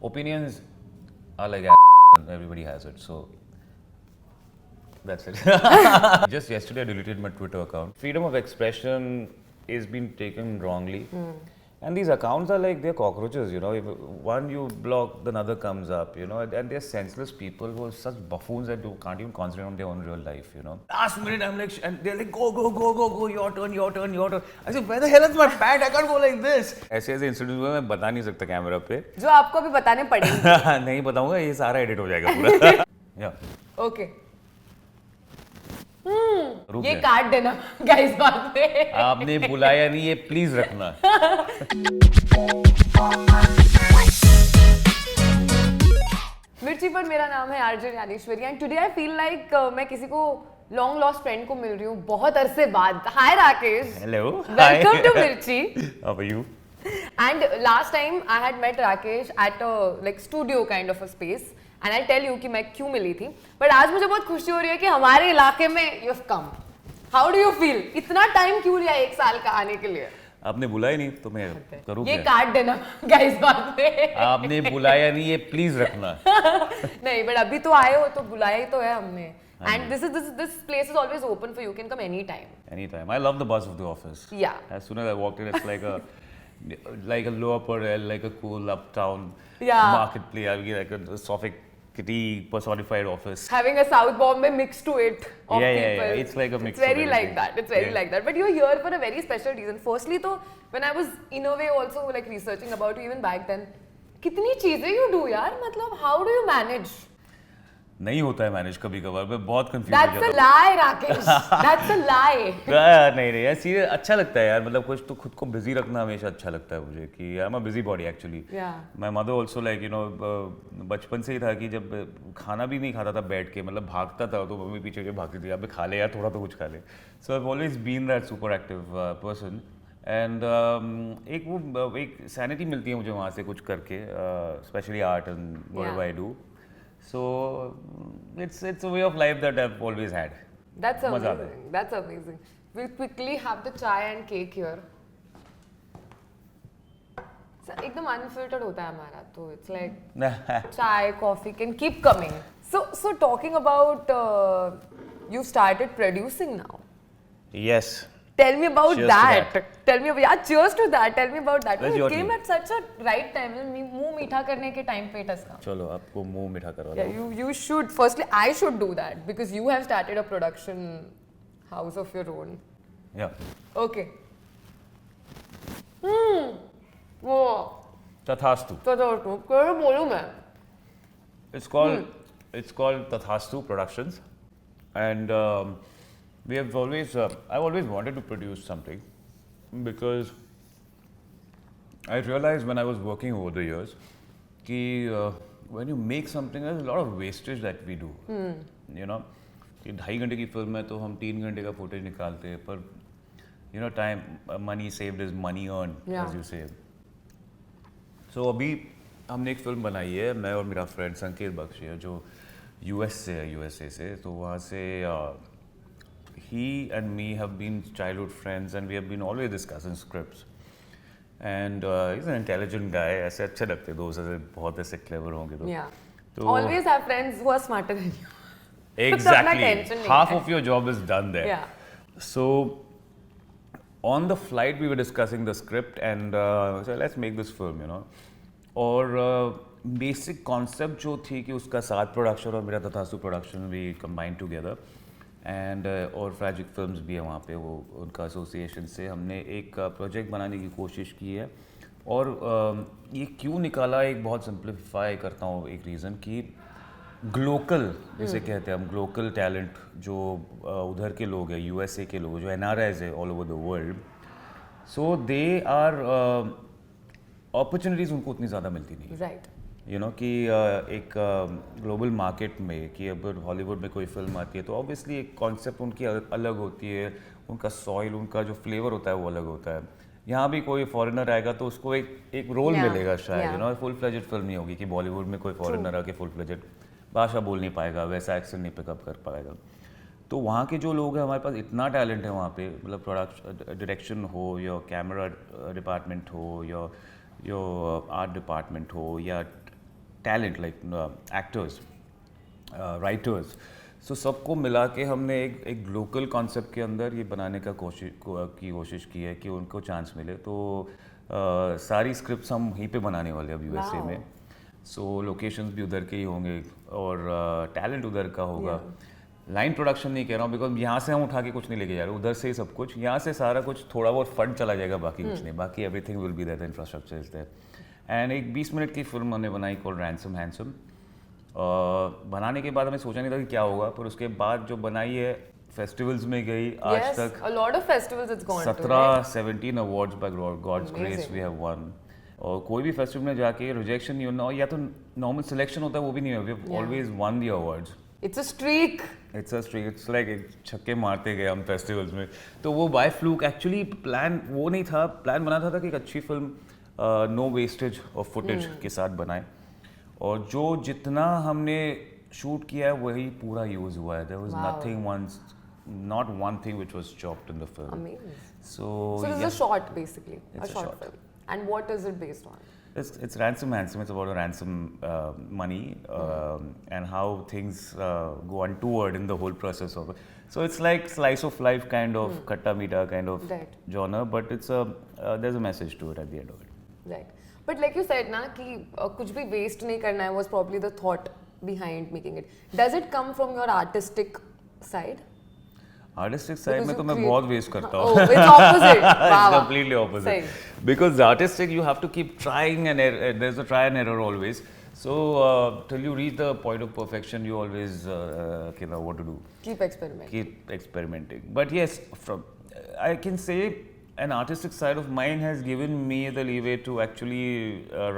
opinions are like everybody has it, so that's it. Just yesterday I deleted my Twitter account. Freedom of expression is being taken wrongly. And these accounts are like, they're cockroaches, you know. If one you block, then another comes up, you know. And they're senseless people who are such buffoons that can't even concentrate on their own real life, you know. Last minute, I'm like, and they're like, go, your turn. I said, where the hell is my pad? I can't go like this. ऐसे incident हुए मैं बता नहीं सकता camera पे. जो आपको भी बताने पड़ेंगे. नहीं बताऊंगा, ये सारा एडिट हो जाएगा पूरा. Yeah. Okay. ये काट देना गाइस बाद में. आपने बुलाया नहीं, ये प्लीज रखना. मिर्ची पर मेरा नाम है Dnyaneshwari and today I feel like मैं किसी को लॉन्ग लॉस्ट फ्रेंड को मिल रही हूँ बहुत अरसे बाद. Hi Rakesh. Hello. Welcome to Mirchi. How are you? And last time I had met Rakesh at a like studio kind of a space and I'll tell you कि मैं क्यों मिली थी. But आज मुझे बहुत खुशी हो रही है कि हमारे इलाके में you've come. How do you feel? इतना टाइम क्यों लिया 1 साल का आने के लिए? आपने बुलाया नहीं तो मैं करूँ क्या? ये काट देना गाइस बाद में. आपने बुलाया नहीं, ये प्लीज रखना. नहीं बट अभी तो आए हो तो बुलाया ही तो है हमने. And this place is always open for you. You can come anytime. Anytime. I love the buzz of the office. Yeah. As soon as I walked in, it's like a lower Parel, like a cool uptown marketplace. I mean, like a sophisticated personified office. Having a South Bombay mix to it of people. Yeah. It's like a mix. It's very like that. It's very like that. But you're here for a very special reason. Firstly, though, when I was in a way also like researching about you even back then, कितनी चीजें you do यार, मतलब how do you manage? नहीं होता है manage कभी कभार. मैं बहुत कंफ्यूज हो जाता हूँ. That's a lie, Rakesh. That's a lie. नहीं यार, सीरियस अच्छा लगता है यार. मतलब कुछ तो खुद को बिजी रखना हमेशा अच्छा लगता है मुझे कि आई am a busy body actually. My mother also like you know बचपन से ही था कि जब खाना भी नहीं खाता था बैठ के, मतलब भागता था तो मम्मी पीछे भागती थी, अबे खा ले यार थोड़ा तो कुछ खा ले. So I have always been that super active person and एक सैनिटी मिलती है मुझे वहाँ से कुछ करके, specially art and whatever I do. So it's a way of life that I've always had. That's amazing. That's amazing. We'll quickly have the chai and cake here. So एकदम unfiltered होता है हमारा, तो it's like chai, coffee can keep coming. So talking about you started producing now. Yes. Tell me about cheers that. To Tell me about cheers to that. Tell me about that. Where's It your came tea? at such a right time. मुंह मीठा करने के time पे टसका. चलो आपको मुंह मीठा करवा दो. Yeah, you should. Firstly, I should do that because you have started a production house of your own. Yeah. Okay. वो तथास्तु. तो क्या बोलूँ मैं? It's called Tathastu Productions, and we have always I've always wanted to produce something because I realized when I was working over the years कि when you make something there's a lot of wastage that we do. You know, कि 2.5 घंटे की film है तो हम 3 घंटे का footage निकालते हैं, पर you know time money saved is money earned, as you say. So अभी हमने एक फिल्म बनाई है, मैं और मेरा फ्रेंड संकेत बख्शी है जो यूएस से है, यूएसए से. तो वहाँ से he and me have been childhood friends and we have been always discussing scripts. And he's an intelligent guy. ऐसे अच्छे लगते हैं दोस्त, ऐसे बहुत ऐसे clever होंगे तो. Yeah. तो always have friends who are smarter than you. Exactly. Half of your job is done there. Yeah. So on the flight we were discussing the script and so let's make this film, you know. और basic concept जो थी कि उसका साथ production और मेरा तथास्तु production भी combined together. एंड और फ्रैजिक फिल्म्स भी है वहाँ पे, वो उनका एसोसिएशन से हमने एक प्रोजेक्ट बनाने की कोशिश की है. और ये क्यों निकाला, एक बहुत सिंप्लीफाई करता हूँ एक रीज़न कि ग्लोकल जिसे कहते हैं हम, ग्लोकल टैलेंट जो उधर के लोग हैं, यूएसए के लोग जो एनआरआईज है all over the world, so they are opportunities उनको उतनी ज़्यादा मिलती नहीं. Right. यू नो कि एक ग्लोबल मार्केट में कि अगर हॉलीवुड में कोई फिल्म आती है तो ऑब्वियसली एक कॉन्सेप्ट उनकी अलग होती है, उनका सॉइल, उनका जो फ्लेवर होता है वो अलग होता है. यहाँ भी कोई फॉरेनर आएगा तो उसको एक रोल मिलेगा शायद, you know, full fledged film नहीं होगी कि बॉलीवुड में कोई फॉरेनर आके फुल फ्लेजेड भाषा बोल नहीं पाएगा, वैसा एक्सेंट नहीं पिकअप कर पाएगा. तो वहाँ के जो लोग हैं, हमारे पास इतना टैलेंट है वहाँ पे, मतलब प्रोडक्शन डायरेक्शन हो या कैमरा डिपार्टमेंट हो या आर्ट डिपार्टमेंट हो या टैलेंट लाइक एक्टर्स, राइटर्स, सो सबको मिला के हमने एक लोकल कॉन्सेप्ट के अंदर ये बनाने का कोशिश की है कि उनको चांस मिले। तो सारी स्क्रिप्ट्स हम यहीं पे बनाने वाले हैं अभी वैसे में। सो लोकेशंस भी उधर के ही होंगे और टैलेंट उधर का होगा। लाइन प्रोडक्शन नहीं कह रहा हूँ बिकॉज यहाँ से हम उठा के कुछ नहीं लेके जा रहे, उधर से ही सब कुछ, यहाँ से सारा कुछ थोड़ा बहुत फंड चला जाएगा, बाकी कुछ नहीं, बाकी everything will be there, the infrastructure is there. And एक 20 मिनट की फिल्म हमने बनाई कॉल्ड रैंसम हैंडसम। बनाने के बाद हमें सोचा नहीं था कि क्या होगा, पर उसके बाद जो बनाई है फेस्टिवल्स में गई आज तक। a lot of festivals it's gone to, 17 awards by god's grace we have won. और कोई भी फेस्टिवल में जाके रिजेक्शन नहीं होना, या तो नॉर्मल सिलेक्शन होता है वो भी नहीं है, we have always won the awards. It's a streak. It's like एक छक्के मारते गए हम फेस्टिवल्स में। तो वो बाय फ्लूक एक्चुअली प्लान वो नहीं था, प्लान बना था कि एक अच्छी film no wastage of footage के साथ बनाए, और जो जितना हमने शूट किया है वही पूरा यूज हुआ है। There was not one thing which was chopped in the film. Amazing. So this is a short basically. It's a short film. And what is it based on? It's Ransom Handsome. It's about a ransom money and how things go untoward in the whole process of it. So it's like slice of life kind of katta meeta kind of genre, but it's there's a message to it at the end of it. Right. But like you said na कि कुछ भी waste नहीं करना है was probably the thought behind making it. Does it come from your artistic side? Artistic side में तो मैं बहुत वेस्ट करता हूँ। It's opposite. It's completely opposite. Because artistic you have to keep trying and there's a try and error always. So till you reach the point of perfection, you always know what to do. Keep experimenting. But yes, I can say an artistic side of mine has given me the leeway to actually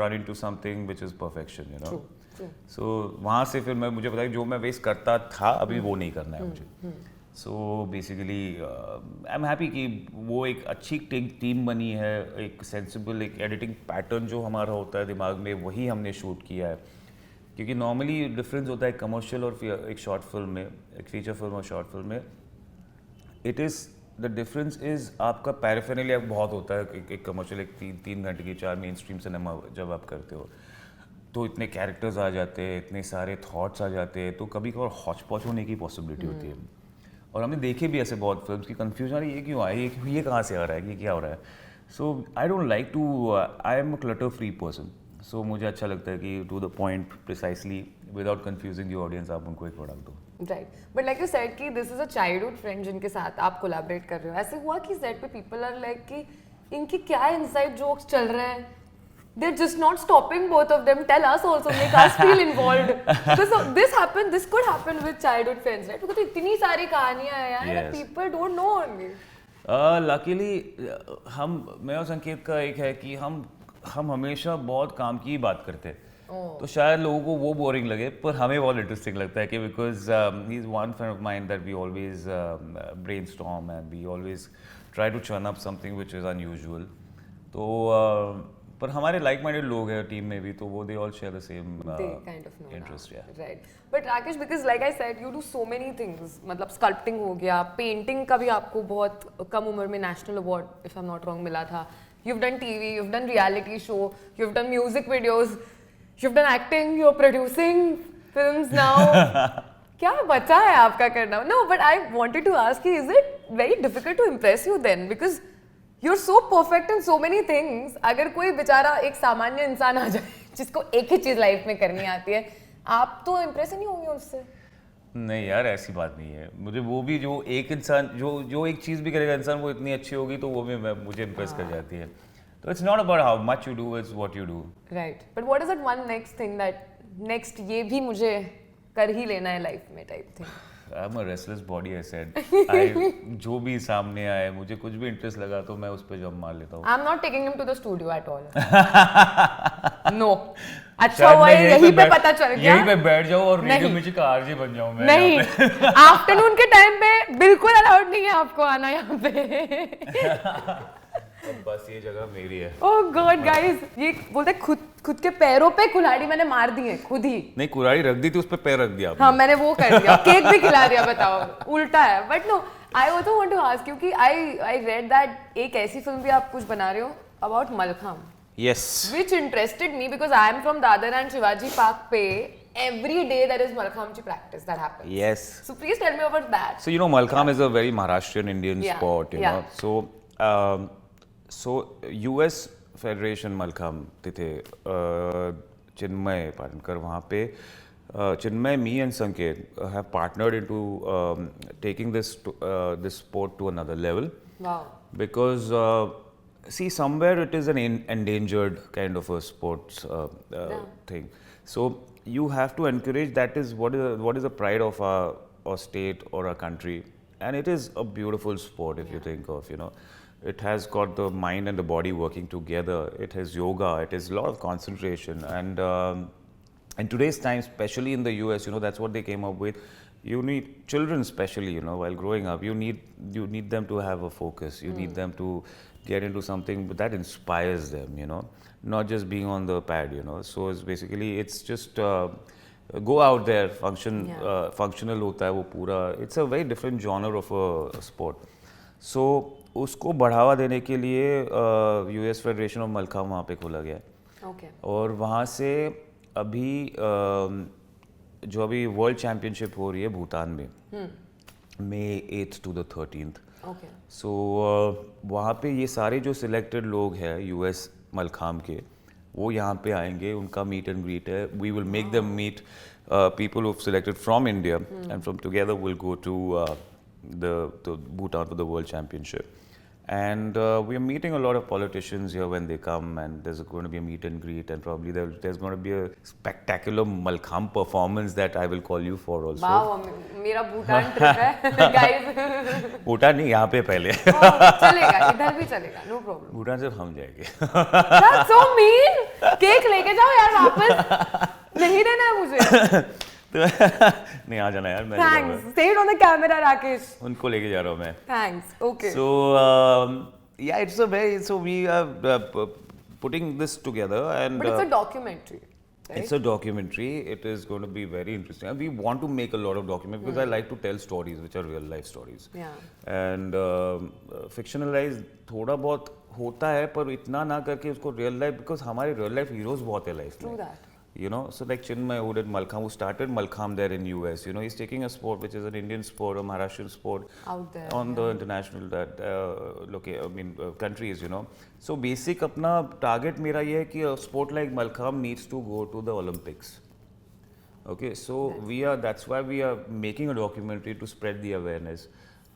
run into something which is perfection, you know. True. So वहाँ से फिर मुझे पता है जो मैं waste करता था अभी वो नहीं करना है मुझे। So basically I am happy कि वो एक अच्छी टीम बनी है, एक सेंसिबल एक एडिटिंग पैटर्न जो हमारा होता है दिमाग में वही हमने शूट किया है। क्योंकि नॉर्मली डिफरेंस होता है कमर्शियल और एक शॉर्ट फिल्म में, एक फीचर फिल्म और शॉर्ट फिल्म में। It is the difference is आपका पैराफेरनालिया बहुत होता है। एक कमर्शियल एक 3 घंटे की 4 मेन स्ट्रीम सिनेमा जब आप करते हो तो इतने कैरेक्टर्स आ जाते हैं, इतने सारे थॉट्स आ जाते हैं, तो कभी कभार हौच पौच होने की पॉसिबिलिटी होती है। और हमने देखे भी ऐसे बहुत फिल्म्स की कंफ्यूजन आ रही है ये क्यों आया, ये कहाँ से आ रहा है, ये क्या हो रहा है। So I don't like to, I am a clutter free person. So मुझे अच्छा लगता है कि to the point precisely without confusing the audience आप उनको एक प्रोडक्ट दो। Right, but like you said कि this is a childhood friend जिनके साथ आप कोलैबोरेट कर रहे हो। ऐसे हुआ कि सेट पे पीपल आर लाइक कि इनके क्या इनसाइड जोक्स चल रहे हैं, they're just not stopping both of them, tell us also, make us feel involved, because this could happen with childhood friends, right? Because इतनी सारी कहानियां हैं यार, yes. People don't know only. Luckily मैं और संकेत का एक है कि हम हमेशा बहुत काम की ही बात करते हैं। तो शायद लोगों को वो बोरिंग लगे, पर हमें बहुत इंटरेस्टिंग लगता है कि because he is one friend of mind that we always brainstorm and we always try to churn up something which is unusual. तो पर हमारे लाइक माइंडेड लोग हैं टीम में भी, तो वो they all share the same interest. Right, but Rakesh because like I said you do so many things, मतलब स्कल्पटिंग हो गया, पेंटिंग का भी आपको बहुत कम उम्र में national award if I am not wrong मिला था। You've done TV, you've done reality show, you've done music videos, you've done acting, you're producing films now. क्या बचा है आपका करना? No, but I wanted to ask you, is it very difficult to impress you then? Because you're so perfect in so many things. अगर कोई बेचारा एक सामान्य इंसान आ जाए जिसको एक ही चीज लाइफ में करनी आती है, आप तो इम्प्रेस नहीं होंगे उससे। नहीं यार, ऐसी बात नहीं है। मुझे वो भी जो एक इंसान जो एक चीज़ भी करेगा इंसान, वो इतनी अच्छी होगी तो वो भी मुझे इम्प्रेस कर जाती है। तो it's not about how much you do, it's what you do. Right, but what is that one next thing that next ये भी मुझे कर ही लेना है लाइफ में type thing? I am a restless body, I said. जो भी सामने आए, मुझे कुछ भी इंटरेस्ट लगा तो मैं उस पे जंप मार लेता हूँ। I am not taking him to the studio at all. No, अच्छा हुआ यहीं पे पता चल गया। यहीं पे बैठ जाओ और रेडियो मिर्ची का आरजे बन जाऊं मैं। नहीं, आफ्टरनून के टाइम पे बिल्कुल अलाउड नहीं है आपको आना यहाँ पे। बस ये जगह मेरी है। ओह गॉड गाइस, ये बोलते खुद के पैरों पे कुल्हाड़ी मैंने मार दी है खुद ही। नहीं, कुल्हाड़ी रख दी थी, उस पे पैर रख दिया आपने। हाँ, मैंने वो कर दिया, केक भी खिला दिया, बताओ उल्टा है। But no, I also want to ask, क्योंकि आई रेड दैट एक ऐसी फिल्म भी आप कुछ बना रहे हो about mallakhamb. Yes. Which interested me because I am from Dadar and Shivaji Park pe. Every day there is Malkhamchi practice that happens. Yes. So please tell me about that. So Malkham is a very Maharashtrian Indian sport, you know. So US Federation Malkham तिथे चिन्मय पाटणकर वहाँ पे Chinmay, me and Sanket have partnered into taking this sport to another level. Wow. Because see, somewhere it is an endangered kind of a sports thing. So you have to encourage. That is what is the pride of our state or our country, and it is a beautiful sport if you think of, It has got the mind and the body working together. It has yoga. It has a lot of concentration. And in today's time, especially in the US, that's what they came up with. You need children, especially, while growing up, you need them to have a focus. You need them to get into something that inspires them, not just being on the pad, So it's basically, it's just go out there, functional hota hai wo pura. It's a very different genre of a sport. So उसको बढ़ावा देने के लिए US federation of mallakhamb वहाँ पे खोला गया है और वहाँ से अभी जो अभी वर्ल्ड चैम्पियनशिप हो रही है भूटान में May 8th to the 13th. सो वहाँ पे ये सारे जो सिलेक्टेड लोग हैं यूएस मलखाम के वो यहाँ पे आएंगे उनका मीट एंड ग्रीट है we will make them meet people who've selected from India and from together we'll go to the Bhutan for the World Championship. And we are meeting a lot of politicians here when they come, and there's going to be a meet and greet, and probably there's going to be a spectacular Malkham performance that I will call you for also. Wow, मेरा Bhutan trip है guys. Bhutan नहीं यहाँ पे पहले. चलेगा इधर भी चलेगा no problem. भूटान से हम जाएंगे. That's so mean. केक लेके जाओ यार वापस. नहीं देना है मुझे. नहीं आ जाना यार मैं Thanks. Say it on the camera, Rakesh. उनको लेके जा रहा हूँ मैं. Thanks. Okay. So yeah, it's a very we are putting this together and. But it's a documentary. Right? It's a documentary. It is going to be very interesting. And we want to make a lot of documentaries because I like to tell stories which are real life stories. Yeah. And fictionalize थोड़ा बहुत होता है पर इतना ना करके उसको real life because हमारे real life heroes बहुत है life में. True that. So like Chinmay who did Malkham, who started Malkham there in US, he's taking a sport which is an Indian sport, a Maharashtrian sport out there on the international countries, So basic अपना target मेरा ये है कि a sport like Malkham needs to go to the Olympics. Okay, so that's why we are making a documentary to spread the awareness.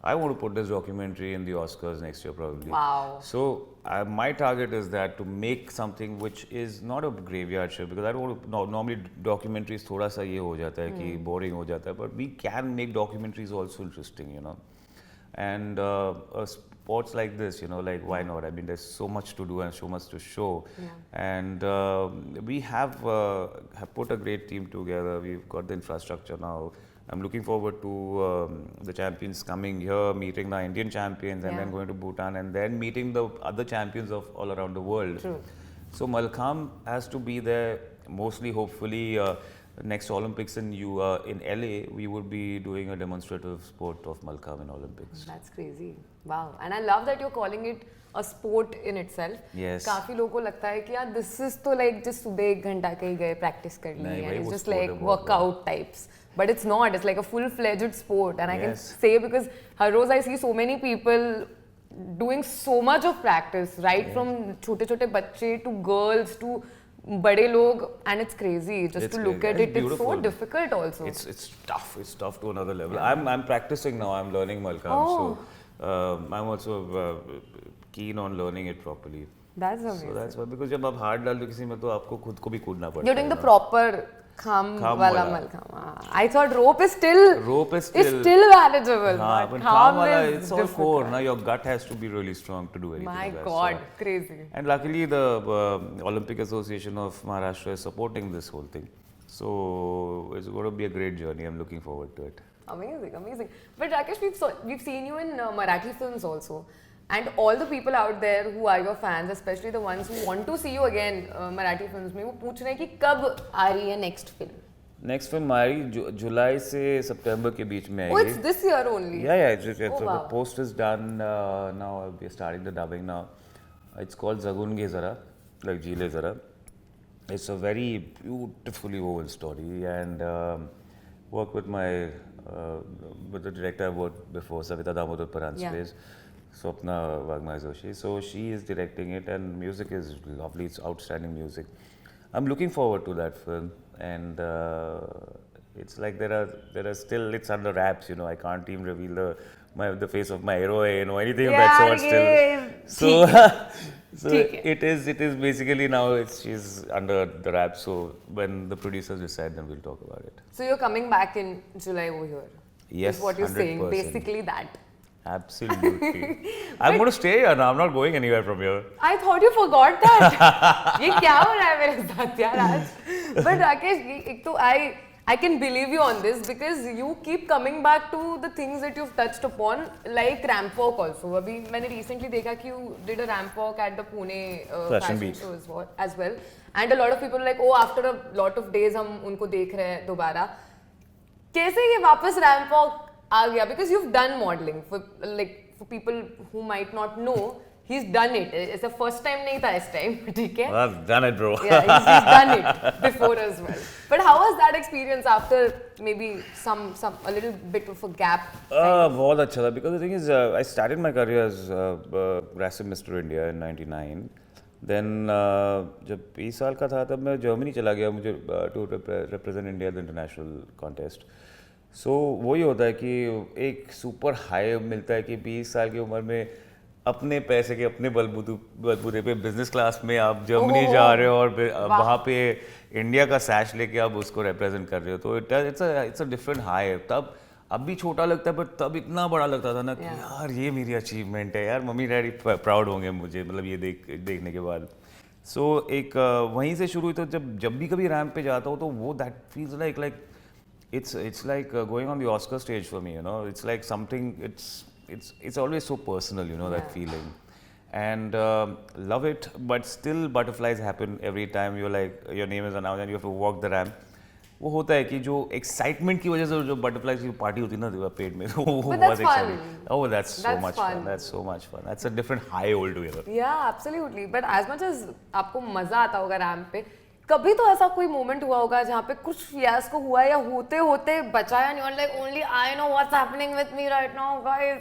I want to put this documentary in the Oscars next year probably. Wow. So my target is that to make something which is not a graveyard shift because I don't want to, normally documentaries थोड़ा सा ये हो जाता है कि boring हो जाता है but we can make documentaries also interesting, And sports like this, like why not? I mean, there's so much to do and so much to show. And we have put a great team together. We've got the infrastructure now. I'm looking forward to the champions coming here, meeting the Indian champions, and then going to Bhutan, and then meeting the other champions of all around the world. True. So Malkham has to be there. Mostly, hopefully, next Olympics in LA, we would be doing a demonstrative sport of Malkham in Olympics. That's crazy. Wow. And I love that you're calling it a sport in itself. Yes. काफी लोगों को लगता है कि यार this is तो like just सुबह 1 घंटा कहीं गए practice कर ली and it's just like workout types. But it's not. It's like a full-fledged sport, and I can say because her rose I see so many people doing so much of practice, right from छोटे-छोटे बच्चे to girls to बड़े लोग, and it's crazy just to look at it. It's so difficult also. It's tough. It's tough to another level. I'm practicing now. I'm learning Malkham, so I'm also keen on learning it properly. That's amazing. So that's why because जब आप हाथ डाल दो किसी में तो आपको खुद को भी कूदना पड़ता है. You're doing the proper kham wala Malkham. I thought rope is still manageable. हाँ, but kham wala it's all core. Now your gut has to be really strong to do anything. My like God, that. crazy. And luckily the Olympic Association of Maharashtra is supporting this whole thing. So it's going to be a great journey. I'm looking forward to it. Amazing, amazing. But Rakesh, we've seen you in Marathi films also. And all the people out there who are your fans, especially the ones who want to see you again Marathi films में वो पूछ रहे हैं कि कब आ रही है next film? Next film हमारी जुलाई से सितंबर के बीच में आएगी. Oh, it's this year only. Yeah. The post is done now. We're starting the dubbing now. It's called Zagun Ge Zara. like Jile Zara. It's a very beautifully woven story, and worked with my with the director I worked before, Savita Damodar Paran's place, Swapna Wagmai Joshi. So she is directing it, and music is lovely. It's outstanding music. I'm looking forward to that film, and it's like there are still, it's under wraps. You know, I can't even reveal the face of my heroine or anything of that sort still. So it is basically now she's under the wraps. So when the producers decide, then we'll talk about it. So you're coming back in July over here. Yes, is what you're 100%. saying. Basically that. Absolutely. I'm going to stay here now. I'm not going anywhere from here. I thought you forgot that. ये क्या हो रहा है मेरे साथ यार आज? But Rakesh, एक तो I can believe you on this because you keep coming back to the things that you've touched upon, like ramp walk also. अभी मैंने recently देखा कि you did a ramp walk at the Pune fashion show as well. And a lot of people are like, oh, after a lot of days हम उनको देख रहे हैं दोबारा. कैसे ये वापस ramp walk आ गया? Because you've done modeling for people who might not know. He's done it. It's the first time नहीं था इस time, ठीक है? Well, I've done it, bro. Yeah, he's done it before as well. But how was that experience after maybe a little bit of a gap? बहुत अच्छा था, because the thing is, I started my career as Ransom Mr. India in '99. Then जब 20 साल का था तब मैं Germany चला गया मुझे to represent India at the international contest. So वही होता है कि एक super high मिलता है कि 20 साल की उम्र में अपने पैसे के अपने बलबूते पे बिजनेस क्लास में आप जर्मनी जा रहे हो और वहाँ पे इंडिया का सैश लेके आप उसको रिप्रेजेंट कर रहे हो, तो इट्स अ डिफरेंट हाई. तब अब भी छोटा लगता है, पर तब इतना बड़ा लगता था ना कि यार ये मेरी अचीवमेंट है यार, मम्मी डैडी प्राउड होंगे मुझे, मतलब ये देखने के बाद. सो एक वहीं से शुरू हुई. तो जब भी कभी रैम्प पे जाता हूँ तो वो that feels like it's like going on the Oscar stage for me, you know. It's like something, it's always so personal, you know, that feeling. And love it, but still butterflies happen every time you're like, your name is announced and you have to walk the ramp. वो होता है कि जो excitement की वजह से जो butterflies की पार्टी होती है ना पेट में, वो बहुत exciting. Oh, that's so much fun. That's so much fun. That's a different high altogether. Yeah, absolutely. But as much as आपको मजा आता होगा रैम्प पे, कभी तो ऐसा कोई मोमेंट हुआ होगा जहाँ पे कुछ फियास्को हुआ या होते होते बचाया नहीं, और like only I know what's happening with me right now, guys.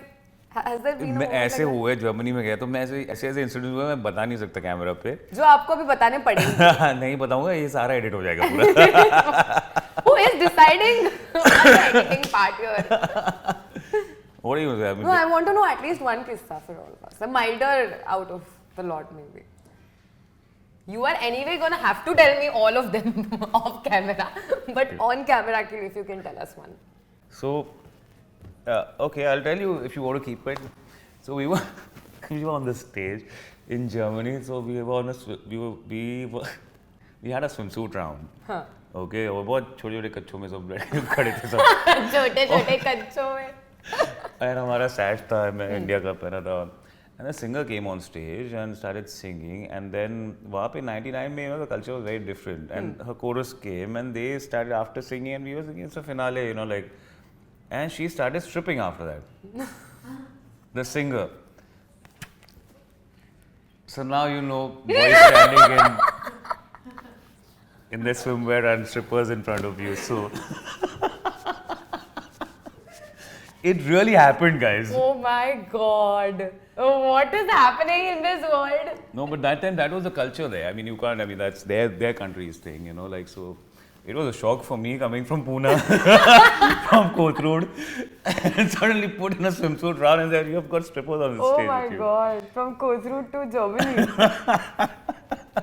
Has there been a moment ऐसे like हुए जर्मनी में गया तो मैं ऐसे इंसिडेंट हुए मैं बता नहीं सकता कैमरा पे, जो आपको भी बताने पड़ेंगे. नहीं बताऊंगा, ये सारा एडिट हो जाएगा पूरा. Who is deciding on the editing part here? What do you say? No, I want to know at least one kissa for all of us. A milder out of the lot maybe. You are anyway gonna have to tell me all of them off camera, but on camera actually if you can tell us one. So, okay, I'll tell you if you want to keep it. So we were on the stage in Germany. So we had a swimsuit round. Huh. Okay, और बहुत छोटे-छोटे कच्छों में सब खड़े थे सब. छोटे-छोटे कच्छों में. And हमारा sash था, मैं इंडिया का पहना था. And the singer came on stage and started singing, and then वहाँ पे 99 में, you know, the culture was very different. And her chorus came, and they started after singing, and we were singing, it's a finale, you know, like, and she started stripping after that. The singer. So now you know, boys standing in their swimwear and strippers in front of you. So it really happened, guys. Oh my God. What is happening in this world? No, but that time, that was the culture there. I mean, you can't, I mean, that's their country's thing, you know, like, so it was a shock for me coming from Pune, from Kothrood, and suddenly put in a swimsuit round and there you have got strippers on the stage. Oh my God, from Kothrood to Germany.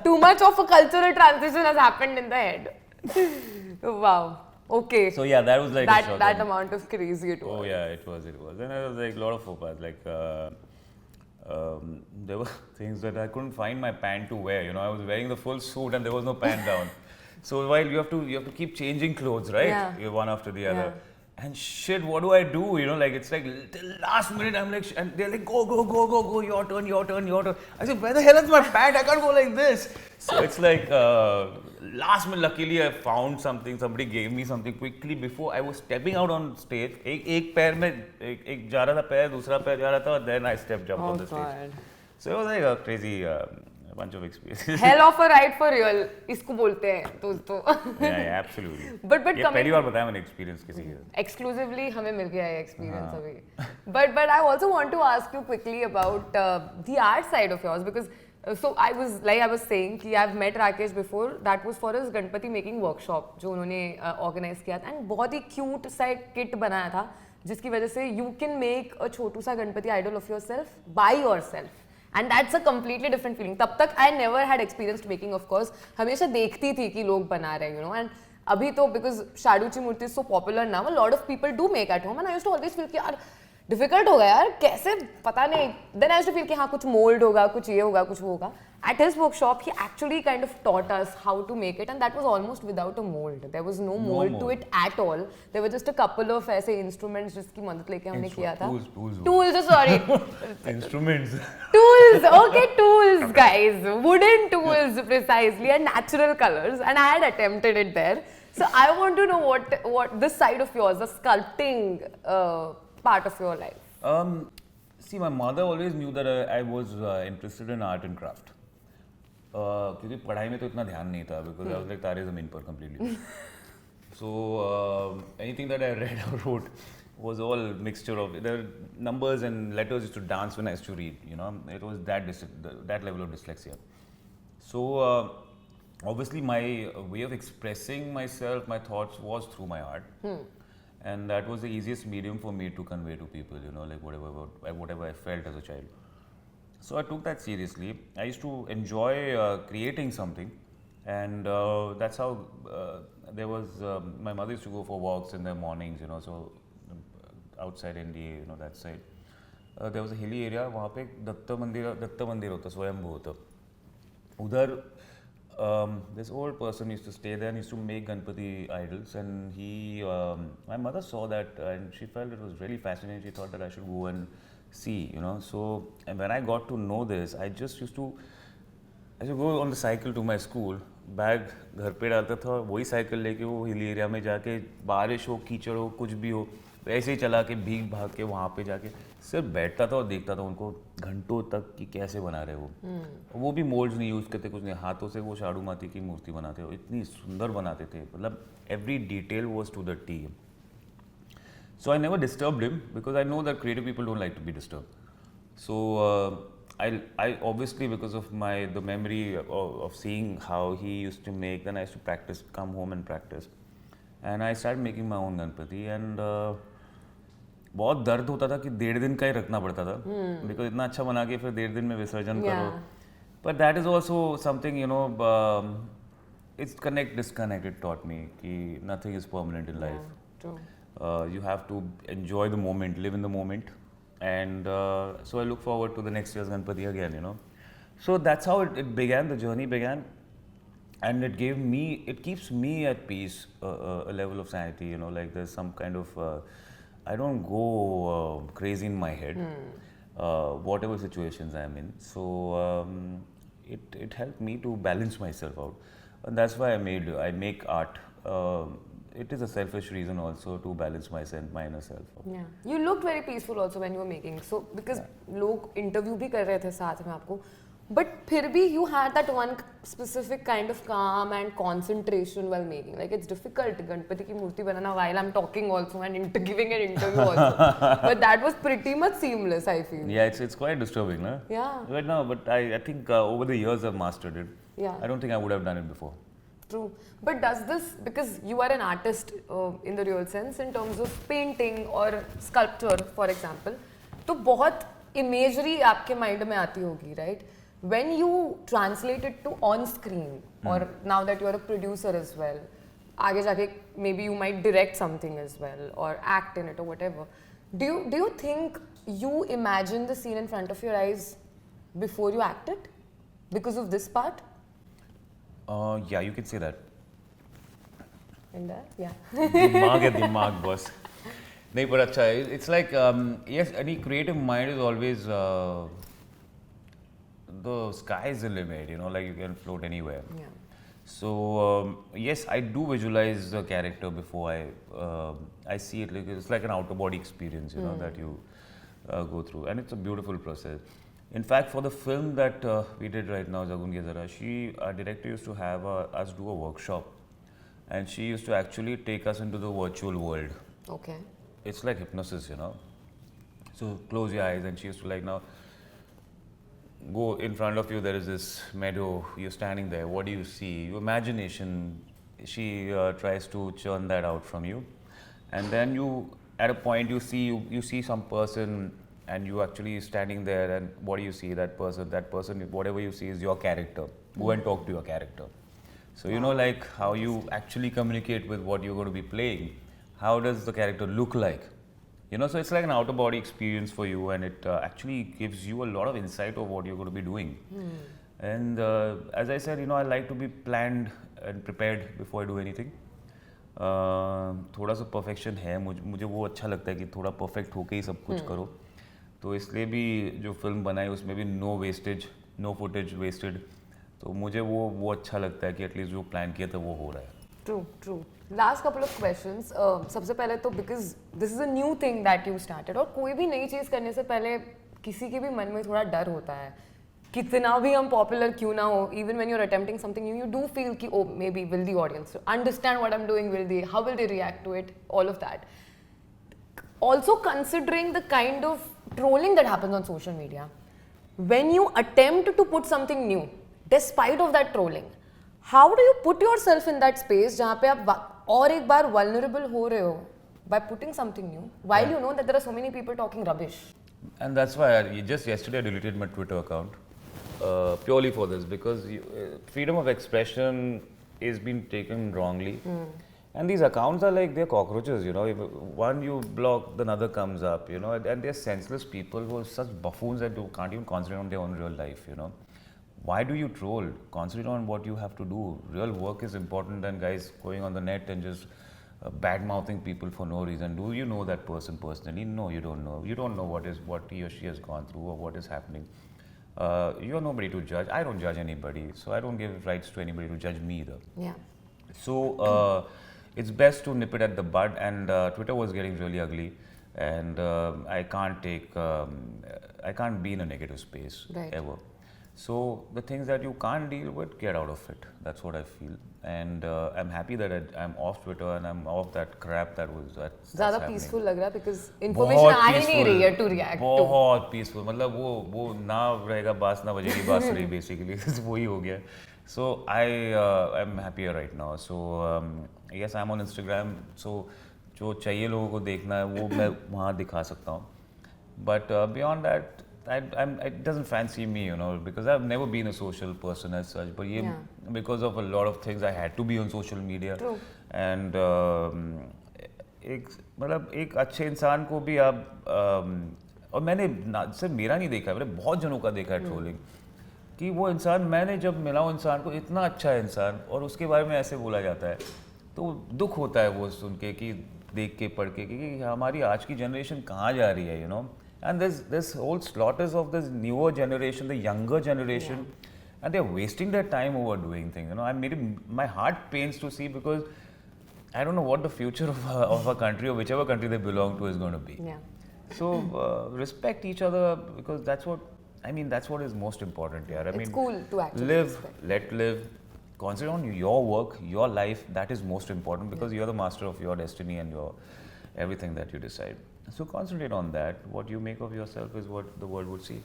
Too much of a cultural transition has happened in the head. Wow. Okay. So yeah, that was like a shock. That amount of crazy it was. Oh yeah, it was. And it was like a lot of faux pas. Like there were things that I couldn't find my pant to wear. You know, I was wearing the full suit and there was no pant down. So while you have to keep changing clothes, right? Yeah. You're one after the other. And shit, what do I do? You know, like it's like till last minute I'm like, and they're like, go, your turn. I said, where the hell is my pant? I can't go like this. So it's like last minute, luckily I found something. Somebody gave me something quickly before I was stepping out on stage. एक पैर में एक जा रहा था पैर, दूसरा पैर जा रहा था, and then I jumped on the stage. God. So it was like a crazy. bunch of experiences. Hell of a ride for real. इसको बोलते हैं दोस्तों. Yeah, absolutely. But ये पहली बार बताया मैंने experience किसी के. Exclusively हमें मिल गया है experience अभी. But I also want to ask you quickly about the art side of yours because so I was saying कि I've met Raqesh before. That was for his Ganpati making workshop जो उन्होंने organize किया था and बहुत ही cute सा एक kit बनाया था जिसकी वजह से you can make a छोटू सा Ganpati idol of yourself by yourself. And that's a completely different feeling. तब तक I never had experienced making, of course. हमेशा देखती थी कि लोग बना रहे हैं, you know. And अभी तो because शाडूची Murthy is so popular now, a lot of people do make at home. And I used to always feel कि यार difficult होगा यार, कैसे पता नहीं. Then I used to feel कि हाँ कुछ mold होगा, कुछ ये होगा, कुछ वो होगा. At his workshop, he actually kind of taught us how to make it, and that was almost without a mold. There was no mold to it at all. There were just a couple of ऐसे instruments जिसकी मदद लेके हमने किया था. Tools, sorry. Instruments. Tools, okay, tools, guys. Wooden tools, precisely, and natural colors. And I had attempted it there. So I want to know what this side of yours, the sculpting part of your life. See, my mother always knew that I was interested in art and craft. क्योंकि पढ़ाई में तो इतना ध्यान नहीं था because I was like तारे ज़मीन पर completely. So anything that I read or wrote was all mixture of the numbers and letters used to dance when I used to read. You know, it was that level of dyslexia. So obviously my way of expressing myself, my thoughts was through my art. And that was the easiest medium for me to convey to people, you know, like whatever I felt as a child. So I took that seriously. I used to enjoy creating something, and that's how there was. My mother used to go for walks in the mornings, you know, so outside India, you know, that side. There was a hilly area. वहाँ पे दत्त मंदिर होता, स्वयंभू होता. उधर this old person used to stay there and used to make Ganpati idols, and my mother saw that and she felt it was really fascinating. She thought that I should go and see, you know. So, and when I got to know this, I used to go on the cycle to my school. Bag घर पे डालता था, वही cycle लेके वो hill area में जाके, बारिश हो, कीचड़ हो, कुछ भी हो, ऐसे ही चला के भीग भाग के वहाँ पे जाके सिर्फ बैठता था और देखता था उनको घंटों तक कि कैसे बना रहे वो भी मोल्ड्स नहीं यूज़ करते, कुछ नहीं, हाथों से वो शाडू माती की मूर्ति बनाते हो, इतनी सुंदर बनाते थे, मतलब every detail was to the T. So I never disturbed him because I know that creative people don't like to be disturbed. So I obviously, because of the memory of seeing how he used to make, then I used to practice, come home and practice, and I started making my own Ganpati. And बहुत दर्द होता था कि 1.5 दिन का ही रखना पड़ता था, because इतना अच्छा बना के फिर 1.5 दिन में विसर्जन करो. But that is also something, you know, it's disconnect. It taught me कि nothing is permanent in life. True. You have to enjoy the moment, live in the moment, and so I look forward to the next year's Ganpati again, you know. So that's how it began, the journey began, and it keeps me at peace, a level of sanity, you know, like there's some kind of, I don't go crazy in my head, whatever situations I'm in. So it helped me to balance myself out, and that's why I make art. It is a selfish reason also to balance myself, my inner self. Yeah, you looked very peaceful also when you were making. So because लोग interview भी कर रहे थे साथ में आपको, but फिर भी you had that one specific kind of calm and concentration while making. Like it's difficult Ganpati की मूर्ति बनाना while I'm talking also and giving an interview also. But that was pretty much seamless, I feel. Yeah, it's quite disturbing, no? Yeah. Right now, but I think over the years I've mastered it. Yeah. I don't think I would have done it before. True. But does this, because you are an artist in the real sense, in terms of painting or sculpture, for example, तो बहुत imagery आपके mind में आती होगी, right? When you translate it to on screen, or now that you are a producer as well, आगे जाके maybe you might direct something as well, or act in it or whatever. Do you think you imagine the scene in front of your eyes before you act it, because of this part? Yeah, you can say that. In that, yeah. दिमाग boss. नहीं पर अच्छा है. It's like yes, any creative mind is always the sky is the limit. You know, like you can float anywhere. Yeah. So yes, I do visualize the character before I see it. Like it's like an outer body experience, you know, that you go through, and it's a beautiful process. In fact, for the film that we did right now, Zagun Ke Zara, our director used to have us do a workshop, and she used to actually take us into the virtual world. Okay. It's like hypnosis, you know. So close your eyes, and she used to like now go in front of you. There is this meadow. You're standing there. What do you see? Your imagination. She tries to churn that out from you, and then you, at a point, you see some person, and you actually standing there, and what do you see? That person, whatever you see is your character. Go and talk to your character. So you know, like how you actually communicate with what you're going to be playing. How does the character look like? You know, so it's like an outer body experience for you, and it actually gives you a lot of insight of what you're going to be doing. And as I said, you know, I like to be planned and prepared before I do anything. थोड़ा सा perfection है, मुझे वो अच्छा लगता है कि थोड़ा perfect होके ही सब कुछ करो. तो इसलिए भी जो फिल्म बनाई उसमें भी no wastage, no footage wasted. तो मुझे वो अच्छा लगता है कि एटलीस्ट जो प्लान किया था वो हो रहा है. True. Last couple of questions. सबसे पहले तो because this is a new thing that you started, और कोई भी नई चीज़ करने से पहले किसी के भी मन में थोड़ा डर होता है. कितना भी हम पॉपुलर क्यों ना हो, even when you're attempting something new, you do feel कि oh maybe will the audience understand what I'm doing, how will they react to it, all of that. Also considering the kind of trolling that happens on social media, when you attempt to put something new, despite of that trolling, how do you put yourself in that space जहाँ पे आप और एक बार vulnerable हो रहे हो by putting something new, while you know that there are so many people talking rubbish? And that's why just yesterday I deleted my Twitter account purely for this, because freedom of expression is being taken wrongly. And these accounts are like, they're cockroaches, you know. If one you block, another comes up, you know. And they're senseless people who are such buffoons that can't even concentrate on their own real life, you know. Why do you troll? Concentrate on what you have to do. Real work is important than guys going on the net and just bad-mouthing people for no reason. Do you know that person personally? No, you don't know. You don't know what he or she has gone through or what is happening. You're nobody to judge. I don't judge anybody, so I don't give rights to anybody to judge me either. Yeah. So it's best to nip it at the bud, and Twitter was getting really ugly, and I can't be in a negative space ever. So the things that you can't deal with, get out of it. That's what I feel, and I'm happy that I'm off Twitter and I'm off that crap that was that's ज़्यादा peaceful लग रहा है because information आ ही नहीं रही है to react to. बहुत peaceful, मतलब वो ना रहेगा बास ना बजेगी बांसुरी basically. वही हो गया. So I'm happier right now. So yes, I'm on Instagram. So जो चाहिए लोगों को देखना है वो मैं वहाँ दिखा सकता हूँ. But beyond that, it doesn't fancy me, you know, because I've never been a social person as such. But because of a lot of things, I had to be on social media. True. And एक अच्छे इंसान को भी आप और मैंने सिर्फ मेरा नहीं देखा, मैंने बहुत जनों का देखा है ट्रोलिंग कि वो इंसान, मैंने जब मिला वो इंसान को, इतना अच्छा है इंसान और उसके बारे में ऐसे बोला जाता है, तो दुख होता है वो सुन के कि देख के पढ़ के कि हमारी आज की जनरेशन कहाँ जा रही है, you know. And there's this whole slaughters of this newer generation, the younger generation, and they're wasting their time over doing things. You know, my heart pains to see, because I don't know what the future of a country or whichever country they belong to is going to be. Yeah. So respect each other, because that's what is most important here. It's cool to actually live, respect. live. Concentrate on your work, your life. That is most important, because you're the master of your destiny and your everything that you decide. So concentrate on that. What you make of yourself is what the world would see.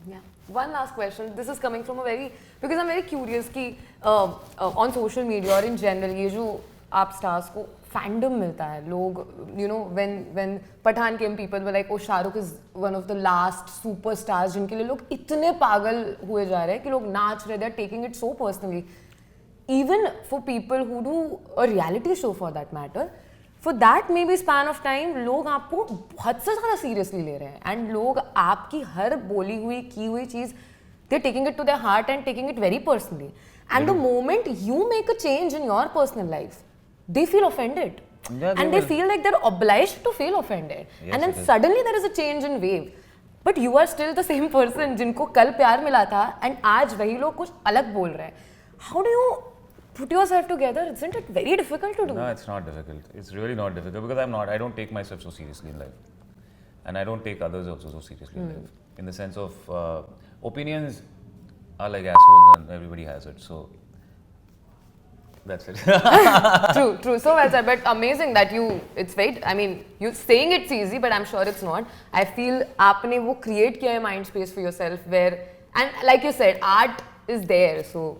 Yeah. One last question. This is coming from because I'm very curious कि on social media or in general ये जो आप stars को fandom मिलता है, लोग, you know, when Pathaan came, people were like, oh, Shahrukh is one of the last superstars जिनके लिए लोग इतने पागल हुए जा रहे हैं कि लोग नाच रहे, they're taking it so personally. Even for people who do a reality show for that matter, for that maybe span of time, लोग आपको बहुत से ज़्यादा seriously ले रहे हैं, and लोग आपकी हर बोली हुई की हुई चीज़, they're taking it to their heart and taking it very personally. And the moment you make a change in your personal life, they feel offended. Yeah, and they feel like they're obliged to feel offended. Yes, and then suddenly there is a change in wave. But you are still the same person जिनको कल प्यार मिला था, and आज वही लोग कुछ अलग बोल रहे हैं. How do you put yourself together? Isn't it very difficult to do? No, it's not difficult. It's really not difficult, because I don't take myself so seriously in life. And I don't take others also so seriously in life. In the sense of, opinions are like assholes and everybody has it. So that's it. True. So well said. But amazing that it's very, I mean, you saying it's easy, but I'm sure it's not. I feel आपने वो create किया है mind space for yourself where, and like you said, art is there. So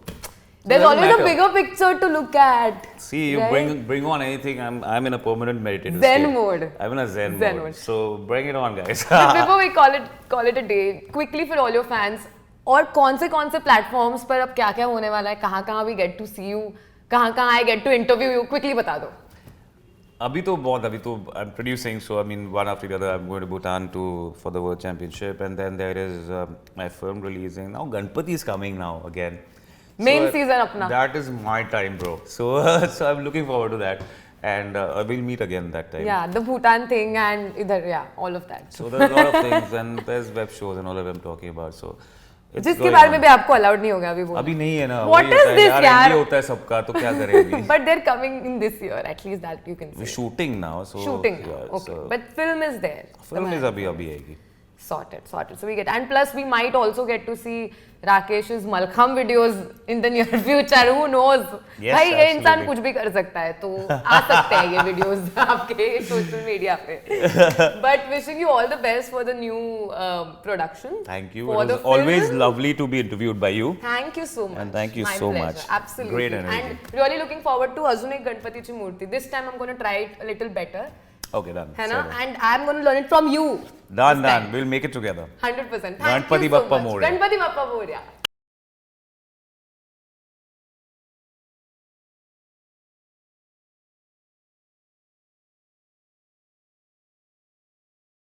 there's always a bigger picture to look at. See, you right? bring on anything. I'm in a permanent meditative Zen state. mode. I'm in a Zen mode. So bring it on, guys. But before we call it a day, quickly for all your fans, और कौन से platforms पर अब क्या होने वाला है, कहाँ we get to see you, कहाँ I get to interview you, quickly बता दो. अभी तो I'm producing, so I mean one after the other. I'm going to Bhutan for the World Championship, and then there is my film releasing. Now Ganpati is coming now again. Main season अपना. That is my time, bro. So I'm looking forward to that, and we'll meet again that time. Yeah, the Bhutan thing and all of that. So there's a lot of things, and there's web shows and all of them talking about. So जिसके बारे में भी आपको allowed नहीं होगा अभी बोलना. अभी नहीं है ना. What is this यार? ये होता है सबका, तो क्या करेंगे? But they're coming in this year, at least that you can say. We're shooting now, so shooting now, yeah, okay. So But film is there. film is अभी आएगी. Sorted. So we get, and plus we might also get to see Raqesh's Malkham videos in the near future. Who knows? Yes, भाई ये इंसान absolutely. कुछ भी कर सकता है, तो आ सकते हैं ये videos आपके social media पे. But wishing you all the best for the new production. Thank you. For It the was always film. lovely to be interviewed by you. Thank you so much. And thank you My so pleasure. much. Absolutely. Great energy. And really looking forward to अजून एक गणपतीची मूर्ती. This time I'm going to try it a little better. Okay, done. है ना? Settled. And I'm going to learn it from you. Done. We'll make it together. 100%. Thank Ganpati you so Bappa much. Moria. Ganpati Bappa Moria.